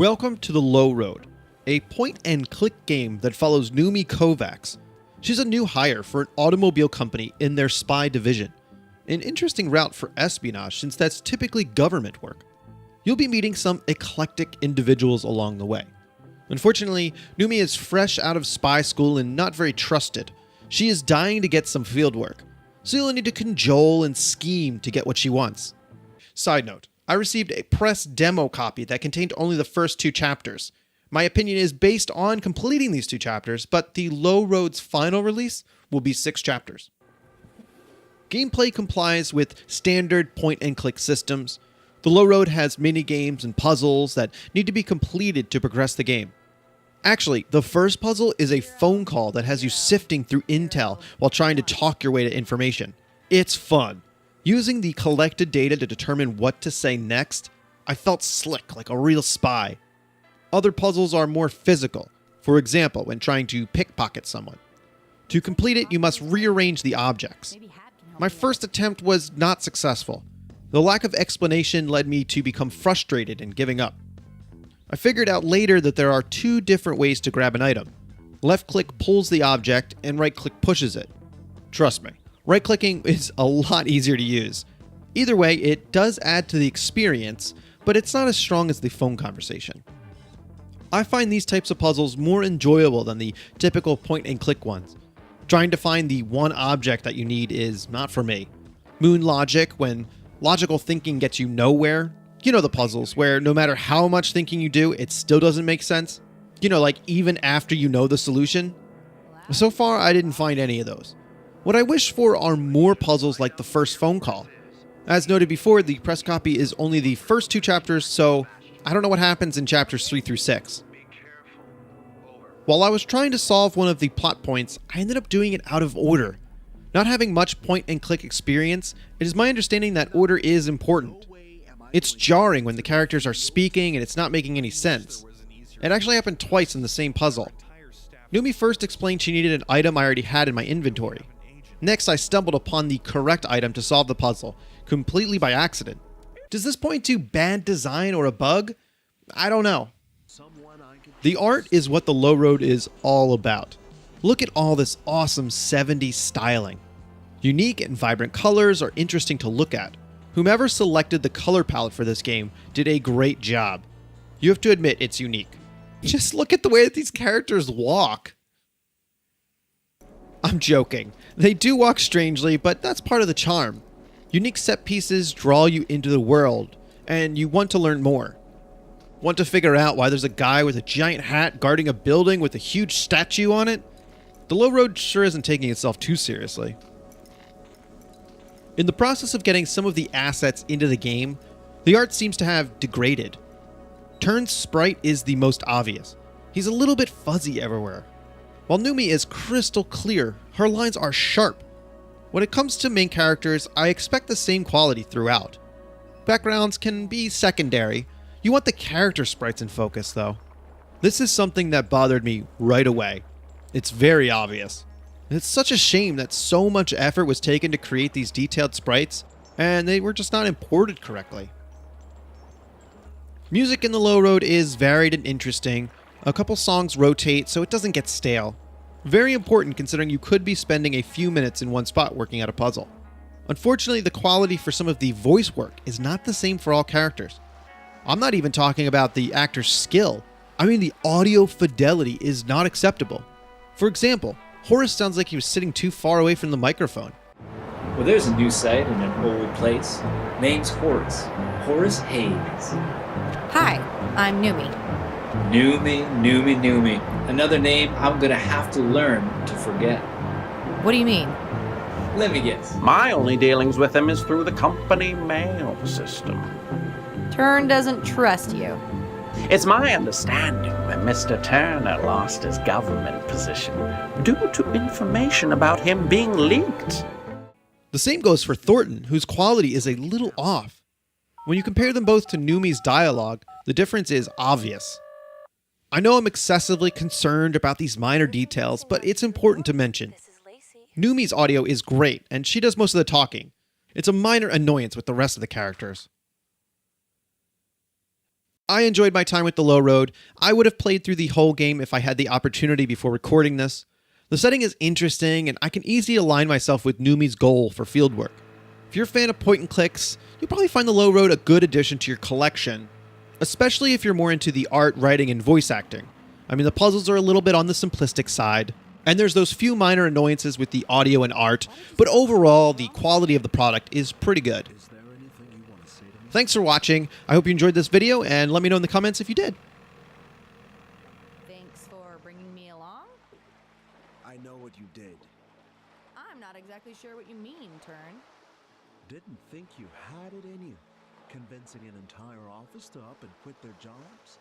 Welcome to The Low Road, a point-and-click game that follows Noomi Kovacs. She's a new hire for an automobile company in their spy division. An interesting route for espionage since that's typically government work. You'll be meeting some eclectic individuals along the way. Unfortunately, Noomi is fresh out of spy school and not very trusted. She is dying to get some field work, so you'll need to cajole and scheme to get what she wants. Side note, I received a press demo copy that contained only the first 2 chapters. My opinion is based on completing these 2 chapters, but the Low Road's final release will be 6 chapters. Gameplay complies with standard point-and-click systems. The Low Road has mini-games and puzzles that need to be completed to progress the game. Actually, the first puzzle is a phone call that has you sifting through intel while trying to talk your way to information. It's fun. Using the collected data to determine what to say next, I felt slick like a real spy. Other puzzles are more physical, for example, when trying to pickpocket someone. To complete it, you must rearrange the objects. My first attempt was not successful. The lack of explanation led me to become frustrated and giving up. I figured out later that there are 2 different ways to grab an item. Left-click pulls the object and right-click pushes it. Trust me, right-clicking is a lot easier to use. Either way, it does add to the experience, but it's not as strong as the phone conversation. I find these types of puzzles more enjoyable than the typical point-and-click ones. Trying to find the one object that you need is not for me. Moon logic, when logical thinking gets you nowhere. You know the puzzles, where no matter how much thinking you do, it still doesn't make sense. You know, like even after you know the solution. So far, I didn't find any of those. What I wish for are more puzzles like the first phone call. As noted before, the press copy is only the first 2 chapters, so I don't know what happens in chapters 3 through 6. While I was trying to solve one of the plot points, I ended up doing it out of order. Not having much point-and-click experience, it is my understanding that order is important. It's jarring when the characters are speaking and it's not making any sense. It actually happened twice in the same puzzle. Noomi first explained she needed an item I already had in my inventory. Next, I stumbled upon the correct item to solve the puzzle, completely by accident. Does this point to bad design or a bug? I don't know. The art is what the Low Road is all about. Look at all this awesome 70s styling. Unique and vibrant colors are interesting to look at. Whomever selected the color palette for this game did a great job. You have to admit it's unique. Just look at the way that these characters walk. I'm joking. They do walk strangely, but that's part of the charm. Unique set pieces draw you into the world, and you want to learn more. Want to figure out why there's a guy with a giant hat guarding a building with a huge statue on it? The Low Road sure isn't taking itself too seriously. In the process of getting some of the assets into the game, the art seems to have degraded. Turn's sprite is the most obvious. He's a little bit fuzzy everywhere. While Noomi is crystal clear, her lines are sharp. When it comes to main characters, I expect the same quality throughout. Backgrounds can be secondary. You want the character sprites in focus, though. This is something that bothered me right away. It's very obvious. It's such a shame that so much effort was taken to create these detailed sprites, and they were just not imported correctly. Music in the Low Road is varied and interesting. A couple songs rotate so it doesn't get stale. Very important considering you could be spending a few minutes in one spot working out a puzzle. Unfortunately, the quality for some of the voice work is not the same for all characters. I'm not even talking about the actor's skill. I mean, the audio fidelity is not acceptable. For example, Horace sounds like he was sitting too far away from the microphone. Well, there's a new site in an old place. Name's Horace. Horace Hayes. Hi, I'm Noomi. Noomi. Another name I'm gonna have to learn to forget. What do you mean? Let me guess. My only dealings with him is through the company mail system. Turn doesn't trust you. It's my understanding that Mr. Turner lost his government position due to information about him being leaked. The same goes for Thornton, whose quality is a little off. When you compare them both to Noomi's dialogue, the difference is obvious. I know I'm excessively concerned about these minor details, but it's important to mention. Noomi's audio is great, and she does most of the talking. It's a minor annoyance with the rest of the characters. I enjoyed my time with the low road. I would have played through the whole game if I had the opportunity before recording this. The setting is interesting, and I can easily align myself with Noomi's goal for fieldwork. If you're a fan of point and clicks, you'll probably find the low road a good addition to your collection, especially if you're more into the art, writing, and voice acting. I mean, the puzzles are a little bit on the simplistic side, and there's those few minor annoyances with the audio and art, but overall, the quality of the product is pretty good. Thanks for watching. I hope you enjoyed this video, and let me know in the comments if you did. Thanks for bringing me along. I know what you did. I'm not exactly sure what you mean, Turn. Didn't think you had it in you. Convincing an entire office to up and quit their jobs?